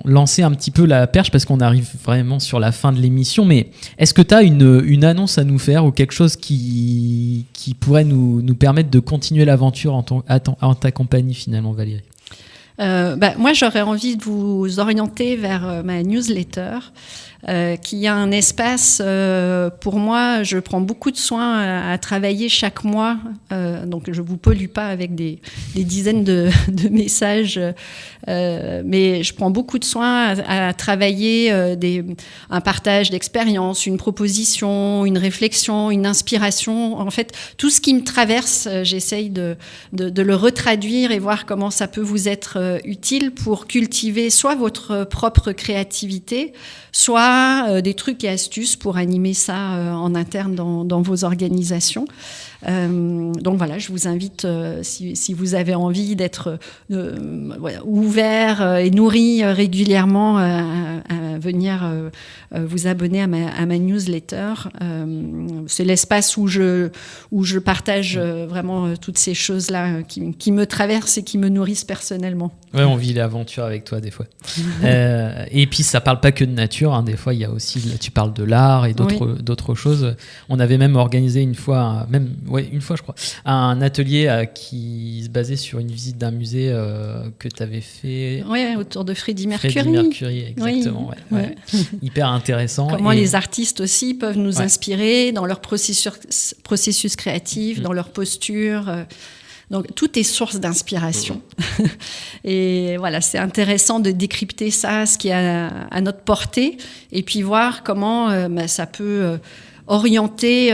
B: lancer un petit peu la perche parce qu'on arrive vraiment sur la fin de l'émission, mais est-ce que tu as une annonce à nous faire ou quelque chose qui pourrait nous permettre de continuer l'aventure en ta compagnie finalement, Valérie ?
D: Moi, j'aurais envie de vous orienter vers ma newsletter, qui a un espace, pour moi, je prends beaucoup de soin à travailler chaque mois, donc je ne vous pollue pas avec des dizaines de messages, mais je prends beaucoup de soin à travailler un partage d'expérience, une proposition, une réflexion, une inspiration. En fait, tout ce qui me traverse, j'essaye de le retraduire et voir comment ça peut vous être utile pour cultiver soit votre propre créativité, soit des trucs et astuces pour animer ça en interne dans vos organisations. Donc voilà, je vous invite, si vous avez envie d'être ouvert et nourri régulièrement, à venir vous abonner à ma newsletter. C'est l'espace où je partage vraiment toutes ces choses-là qui me traversent et qui me nourrissent personnellement.
B: Ouais, on vit l'aventure avec toi des fois. Et puis ça parle pas que de nature, hein. Des fois il y a aussi, tu parles de l'art et d'autres choses. On avait même organisé une fois je crois, un atelier qui se basait sur une visite d'un musée que tu avais fait.
D: Oui, autour de Freddie Mercury.
B: Freddie Mercury, exactement.
D: Oui.
B: Ouais. Hyper intéressant.
D: Comment les artistes aussi peuvent nous inspirer dans leur processus créatif, dans leur posture. Donc, tout est source d'inspiration. Et voilà, c'est intéressant de décrypter ça, ce qui est à notre portée, et puis voir comment ça peut orienter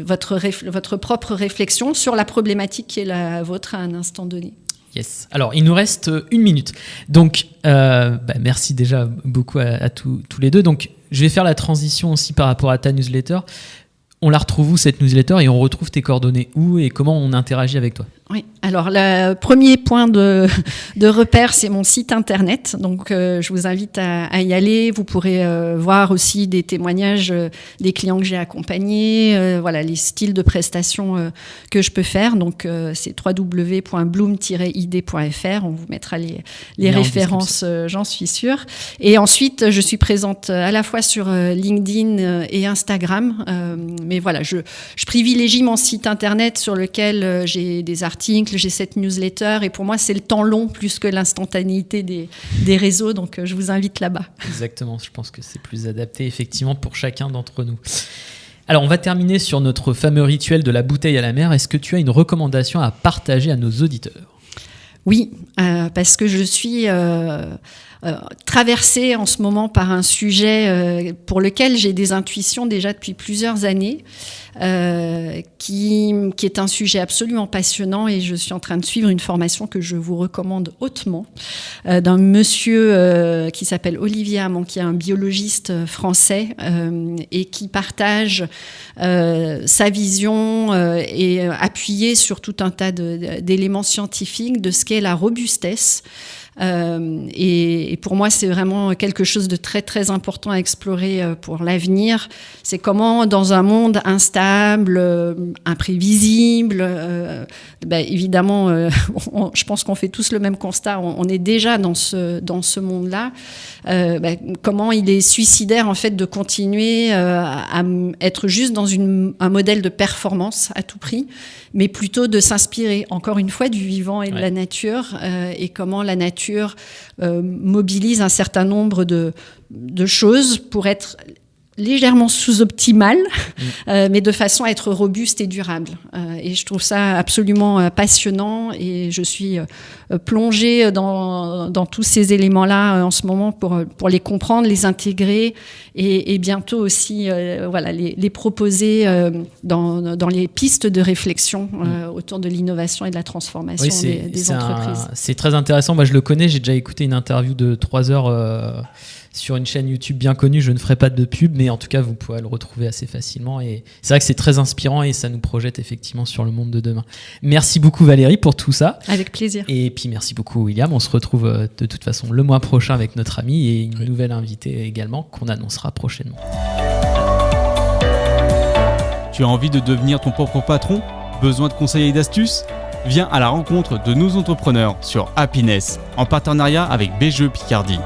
D: votre propre réflexion sur la problématique qui est la vôtre à un instant donné.
B: Yes. Alors, il nous reste 1 minute. Donc, merci déjà beaucoup à tous les deux. Donc, je vais faire la transition aussi par rapport à ta newsletter. On la retrouve où cette newsletter et on retrouve tes coordonnées où et comment on interagit avec toi?
D: Oui, alors le premier point de repère, c'est mon site internet. Donc, je vous invite à y aller. Vous pourrez voir aussi des témoignages des clients que j'ai accompagnés, voilà, les styles de prestations que je peux faire. Donc, c'est www.bloom-id.fr. On vous mettra les références, j'en suis sûre. Et ensuite, je suis présente à la fois sur LinkedIn et Instagram. Mais voilà, je privilégie mon site internet sur lequel j'ai des articles, j'ai cette newsletter et pour moi c'est le temps long plus que l'instantanéité des réseaux, donc je vous invite là-bas.
B: Exactement, je pense que c'est plus adapté effectivement pour chacun d'entre nous. Alors on va terminer sur notre fameux rituel de la bouteille à la mer. Est-ce que tu as une recommandation à partager à nos auditeurs?
D: Oui, parce que je suis traversée en ce moment par un sujet pour lequel j'ai des intuitions déjà depuis plusieurs années, qui est un sujet absolument passionnant, et je suis en train de suivre une formation que je vous recommande hautement d'un monsieur qui s'appelle Olivier Hamon, qui est un biologiste français et qui partage sa vision et appuyé sur tout un tas d'éléments scientifiques de ce qu'est la robustesse. Et pour moi, c'est vraiment quelque chose de très très important à explorer pour l'avenir. C'est comment, dans un monde instable, imprévisible, évidemment, je pense qu'on fait tous le même constat. On est déjà dans ce monde-là. Comment il est suicidaire en fait de continuer à être juste dans un modèle de performance à tout prix, mais plutôt de s'inspirer encore une fois du vivant et de la nature, et comment la nature mobilise un certain nombre de choses pour être légèrement sous-optimale, mais de façon à être robuste et durable. Et je trouve ça absolument passionnant, et je suis plongée dans tous ces éléments-là en ce moment pour les comprendre, les intégrer et bientôt aussi les proposer dans les pistes de réflexion autour de l'innovation et de la transformation des entreprises.
B: C'est très intéressant. Moi, je le connais. J'ai déjà écouté une interview de 3 heures sur une chaîne YouTube bien connue. Je ne ferai pas de pub, mais en tout cas, vous pourrez le retrouver assez facilement. Et c'est vrai que c'est très inspirant et ça nous projette effectivement sur le monde de demain. Merci beaucoup Valérie pour tout ça.
D: Avec plaisir.
B: Et puis merci beaucoup William. On se retrouve de toute façon le mois prochain avec notre ami et une nouvelle invitée également qu'on annoncera prochainement.
A: Tu as envie de devenir ton propre patron? Besoin de conseils et d'astuces? Viens à la rencontre de nos entrepreneurs sur Happiness, en partenariat avec BGE Picardie.